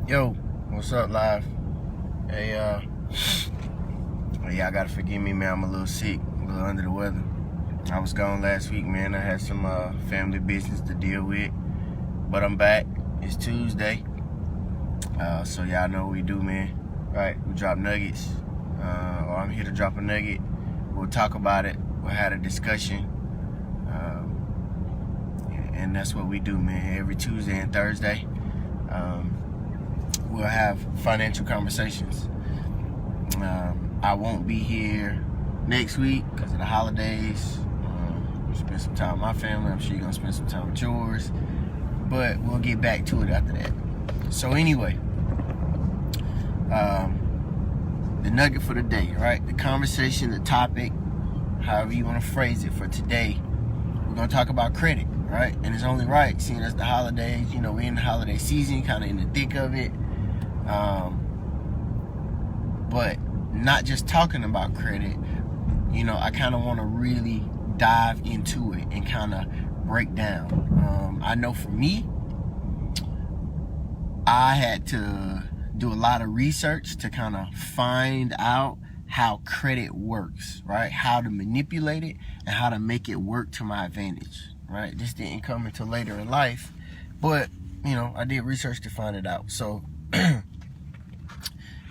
Yo, what's up, live? Hey, y'all gotta forgive me, man. I'm a little sick, a little under the weather. I was gone last week, man. I had some family business to deal with, but I'm back. It's Tuesday, so y'all know what we do, man. Right? We drop nuggets, or I'm here to drop a nugget. We'll talk about it. We'll have a discussion, and that's what we do, man. Every Tuesday and Thursday. We'll have financial conversations. I won't be here next week because of the holidays. Spend some time with my family. I'm sure you're gonna spend some time with yours, but we'll get back to it after that. So anyway, the nugget for the day, right? The conversation, the topic, however you want to phrase it for today, we're gonna talk about credit, right? And it's only right, seeing as the holidays, you know, we're in the holiday season, kind of in the thick of it. But not just talking about credit, you know, I kind of want to really dive into it and kind of break down. I know for me, I had to do a lot of research to kind of find out how credit works, right? How to manipulate it and how to make it work to my advantage, right? This didn't come until later in life, but, you know, I did research to find it out. So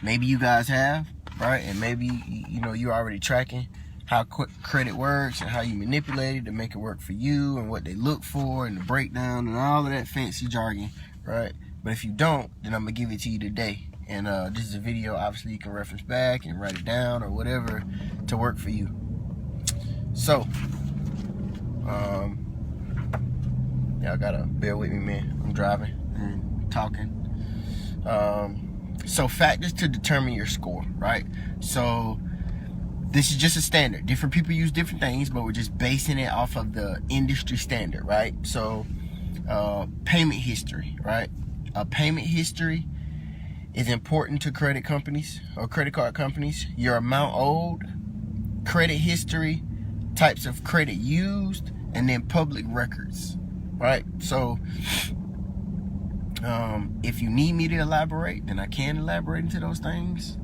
maybe you guys have, right? And maybe, you know, you're already tracking how credit works and how you manipulate it to make it work for you and what they look for and the breakdown and all of that fancy jargon, right? But if you don't, then I'm going to give it to you today. And this is a video, obviously, you can reference back and write it down or whatever to work for you. So, y'all got to bear with me, man. I'm driving and talking. So factors to determine your score, right? So this is just a standard. Different people use different things, but we're just basing it off of the industry standard, right? So payment history, right? A payment history is important to credit companies or credit card companies. Your amount owed, credit history, types of credit used, and then public records, right? So if you need me to elaborate, then I can elaborate into those things.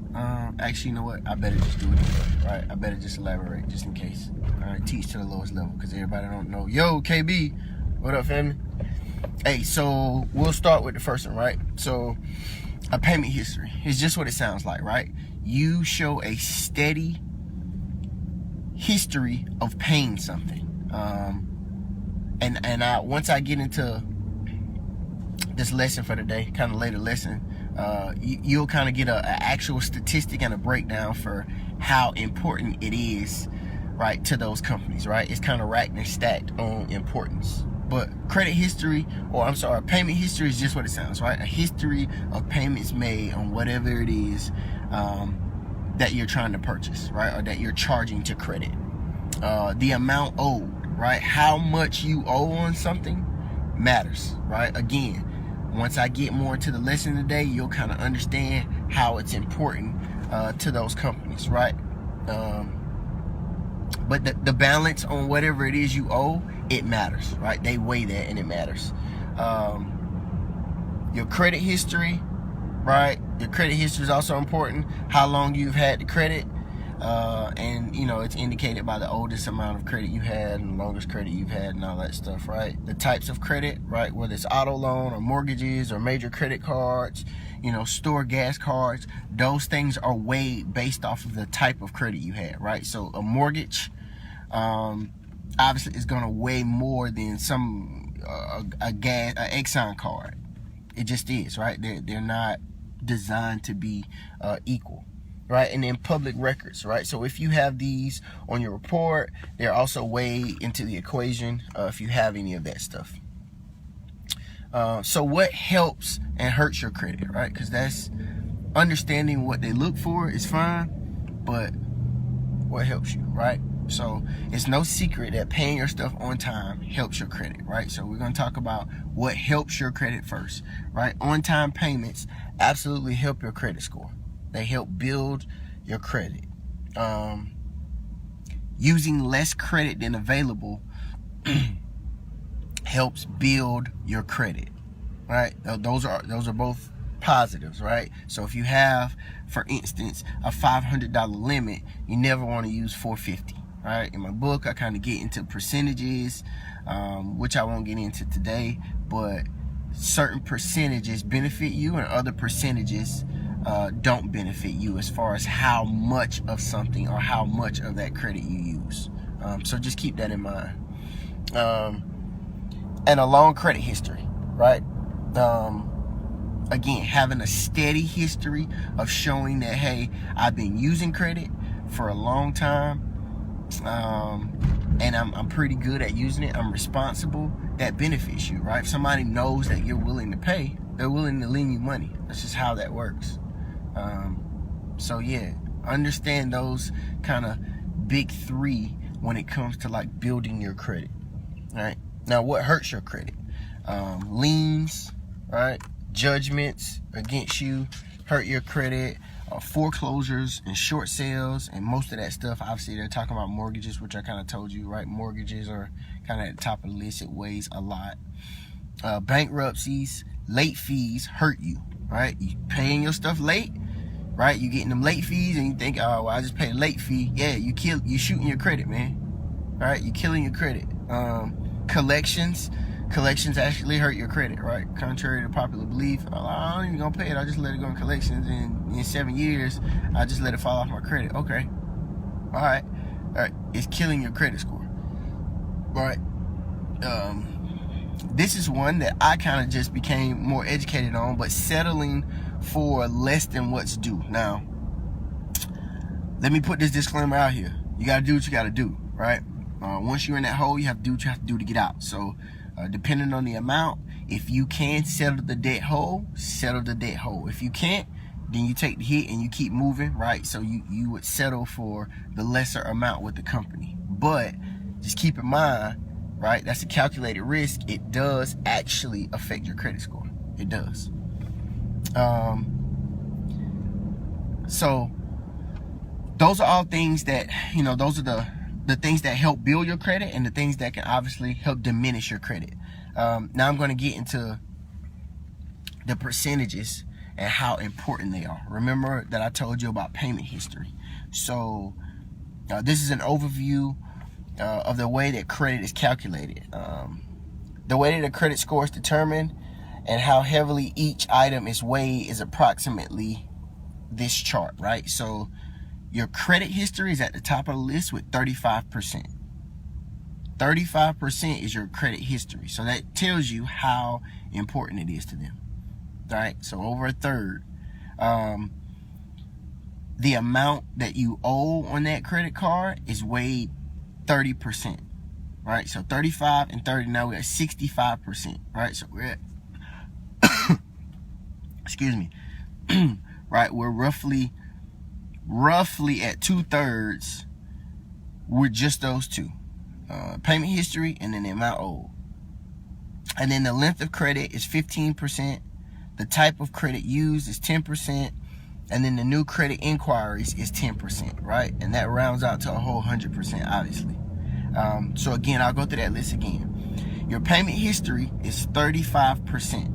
Actually, you know what? I better just do it anyway, right? I better just elaborate just in case. All right, teach to the lowest level because everybody don't know. Yo, KB, what up, family? Hey, so we'll start with the first one, right? So a payment history is just what it sounds like, right? You show a steady history of paying something. And once I get into this lesson for today, kind of later lesson, you'll kind of get an actual statistic and a breakdown for how important it is, right, to those companies, right? It's kind of racked and stacked on importance. But credit history, payment history is just what it sounds, right? A history of payments made on whatever it is that you're trying to purchase, right? Or that you're charging to credit. The amount owed, right? How much you owe on something matters, right? Again, once I get more into the lesson today, you'll kind of understand how it's important to those companies, right? But the balance on whatever it is you owe, it matters, right? They weigh that and it matters. Your credit history, right? Your credit history is also important. How long you've had the credit. And, you know, it's indicated by the oldest amount of credit you had and the longest credit you've had and all that stuff, right? The types of credit, right? Whether it's auto loan or mortgages or major credit cards, you know, store gas cards, those things are weighed based off of the type of credit you had, right? So a mortgage, obviously is going to weigh more than a Exxon card. It just is, right? They're not designed to be equal. Right, and then public records, right? So if you have these on your report, they're also weighed into the equation if you have any of that stuff. So what helps and hurts your credit, right? Because that's understanding what they look for is fine, but what helps you, right? So it's no secret that paying your stuff on time helps your credit, right? So we're going to talk about what helps your credit first, right? On-time payments absolutely help your credit score. They help build your credit. Using less credit than available helps build your credit. Right? Those are both positives, right? So if you have, for instance, a $500 limit, you never want to use $450, right? In my book, I kind of get into percentages, which I won't get into today, but certain percentages benefit you and other percentages don't benefit you as far as how much of something or how much of that credit you use. So just keep that in mind. And a long credit history, right? Again, having a steady history of showing that, hey, I've been using credit for a long time, and I'm pretty good at using it, I'm responsible, that benefits you, right? If somebody knows that you're willing to pay, they're willing to lend you money. That's just how that works. So yeah, understand those kind of big three when it comes to like building your credit, right? Now, what hurts your credit? Liens, right? Judgments against you hurt your credit. Foreclosures and short sales, and most of that stuff, obviously they're talking about mortgages, which I kind of told you, right? Mortgages are kind of at the top of the list. It weighs a lot. Bankruptcies, late fees hurt you, right? You paying your stuff late, right? You getting them late fees and you think, oh, well, I just paid a late fee. Yeah, you shooting your credit, man. Right? You killing your credit. Collections actually hurt your credit, right? Contrary to popular belief, I ain't even gonna pay it. I just let it go in collections, and in 7 years, I just let it fall off my credit. Okay, all right. It's killing your credit score, right? This is one that I kind of just became more educated on, but settling for less than what's due. Now, let me put this disclaimer out here. You gotta do what you gotta do, right? Once you're in that hole, you have to do what you have to do to get out. So, depending on the amount, if you can settle the debt whole, settle the debt whole. If you can't, then you take the hit and you keep moving, right? So you would settle for the lesser amount with the company. But just keep in mind, right, that's a calculated risk. It does actually affect your credit score. It does. So those are all things that, those are the things that help build your credit and the things that can obviously help diminish your credit. Now I'm going to get into the percentages and how important they are. Remember that I told you about payment history. So this is an overview of the way that credit is calculated. The way that a credit score is determined and how heavily each item is weighed is approximately this chart, right? So your credit history is at the top of the list with 35%. 35% is your credit history. So that tells you how important it is to them. All right, so over a third. The amount that you owe on that credit card is weighed 30%. Right, so 35 and 30, now we're at 65%. Right, so we're at, excuse me, right, we're roughly at 2/3 with just those two, payment history and then the amount owed. And then the length of credit is 15%, the type of credit used is 10%, and then the new credit inquiries is 10%, right? And that rounds out to a whole 100%, obviously. So again, I'll go through that list again. Your payment history is 35%.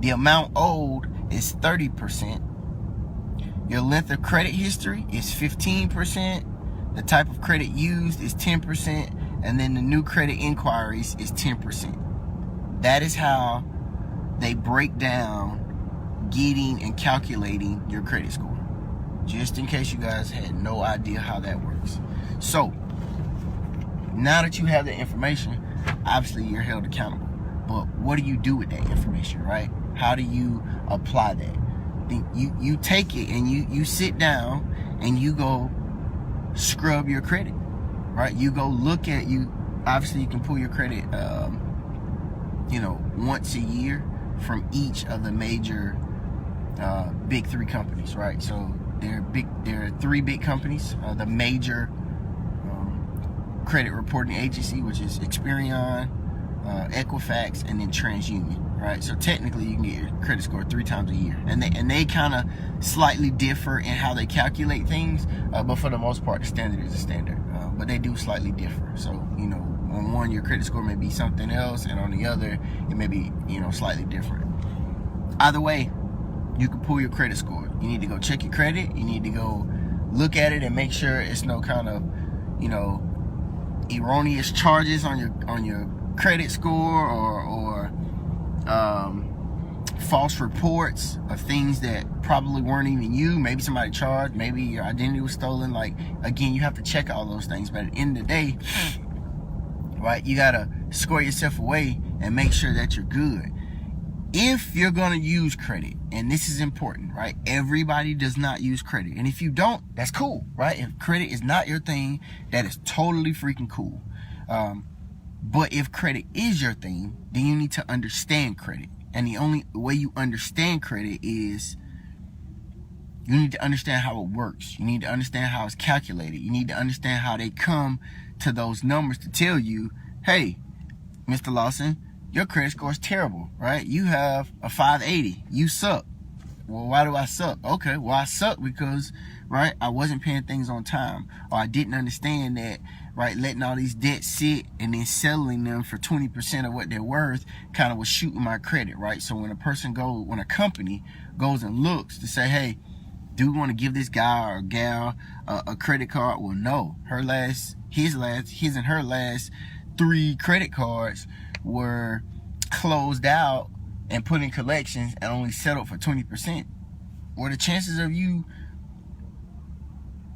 The amount owed is 30%. Your length of credit history is 15%. The type of credit used is 10%. And then the new credit inquiries is 10%. That is how they break down getting and calculating your credit score. Just in case you guys had no idea how that works. So, now that you have the information, obviously you're held accountable. But what do you do with that information, right? How do you apply that? You take it and you sit down and you go scrub your credit, right? You go look at obviously you can pull your credit once a year from each of the major big three companies, right? So there are three big companies, the major credit reporting agency, which is Experian, Equifax, and then TransUnion, right? So technically you can get your credit score 3 times a year, and they kind of slightly differ in how they calculate things, but for the most part the standard is a standard, but they do slightly differ. So on one your credit score may be something else, and on the other it may be slightly different. Either way, you can pull your credit score. You need to go check your credit. You need to go look at it and make sure it's no kind of, you know, erroneous charges on your credit score or false reports of things that probably weren't even you. Maybe somebody charged, maybe your identity was stolen. Like, again, you have to check all those things, but at the end of the day, right, you gotta score yourself away and make sure that you're good. If you're gonna use credit, and this is important, right? Everybody does not use credit, and if you don't, that's cool, right? If credit is not your thing, that is totally freaking cool. But if credit is your thing, then you need to understand credit, and the only way you understand credit is you need to understand how it works. You need to understand how it's calculated. You need to understand how they come to those numbers to tell you, hey, Mr. Lawson, your credit score is terrible, right? You have a 580. You suck. Well, why do I suck? Okay, well, I suck because, right, I wasn't paying things on time, or I didn't understand that, right, letting all these debts sit and then settling them for 20% of what they're worth kind of was shooting my credit, right? So when a company goes and looks to say, hey, do we want to give this guy or gal a credit card? Well, no. His and her last 3 credit cards were closed out and put in collections and only settled for 20%. Well, the chances of you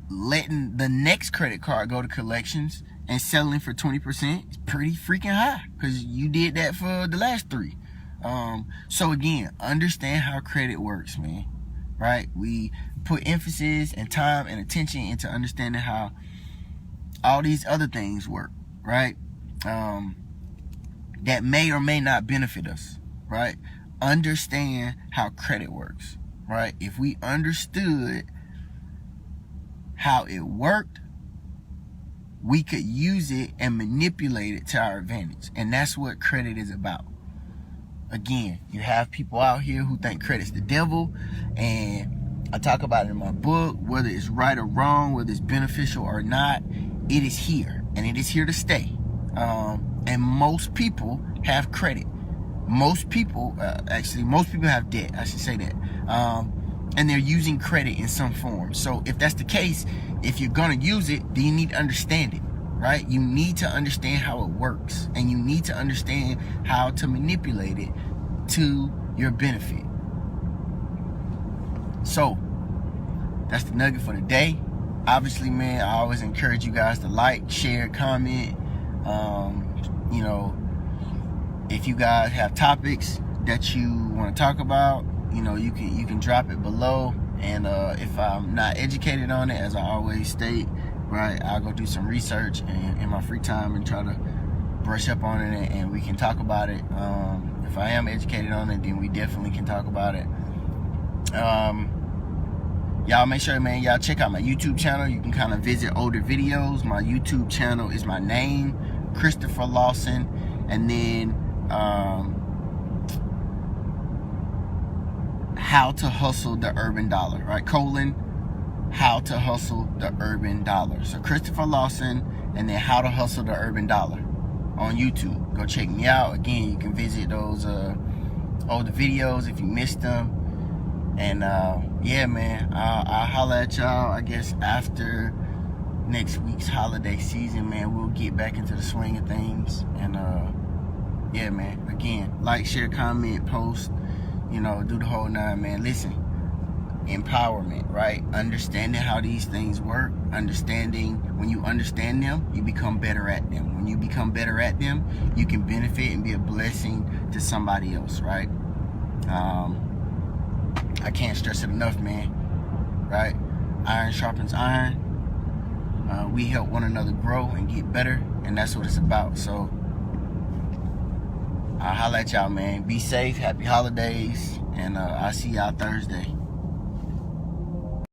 letting the next credit card go to collections and settling for 20% is pretty freaking high, because you did that for the last 3. So again, understand how credit works, man. Right? We put emphasis and time and attention into understanding how all these other things work, right? That may or may not benefit us, right? Understand how credit works, right? If we understood how it worked, we could use it and manipulate it to our advantage. And that's what credit is about. Again, you have people out here who think credit's the devil, and I talk about it in my book, whether it's right or wrong, whether it's beneficial or not, it is here, and it is here to stay. And most people have credit. Most people have debt, I should say that. And they're using credit in some form. So if that's the case, if you're gonna use it, then you need to understand it, right? You need to understand how it works, and you need to understand how to manipulate it to your benefit. So that's the nugget for the day. Obviously, man, I always encourage you guys to like, share, comment. You know, if you guys have topics that you want to talk about, you know, you can drop it below. And if I'm not educated on it, as I always state, right, I'll go do some research in my free time and try to brush up on it, and we can talk about it. If I am educated on it, then we definitely can talk about it. Y'all make sure, man, y'all check out my YouTube channel. You can kind of visit older videos. My YouTube channel is my name, Christopher Lawson, and then How to Hustle the Urban Dollar, right? How to Hustle the Urban Dollar. So Christopher Lawson, and then How to Hustle the Urban Dollar on YouTube. Go check me out. Again, you can visit those older videos if you missed them. And yeah, man, I'll holler at y'all, I guess, after next week's holiday season, man. We'll get back into the swing of things. And yeah, man, again, like, share, comment, post, you know, do the whole 9, man. Listen, empowerment, right? Understanding how these things work, understanding, when you understand them, you become better at them. When you become better at them, you can benefit and be a blessing to somebody else, right? I can't stress it enough, man, right? Iron sharpens iron. We help one another grow and get better, and that's what it's about. So I'll holler at y'all, man. Be safe, happy holidays, and I'll see y'all Thursday.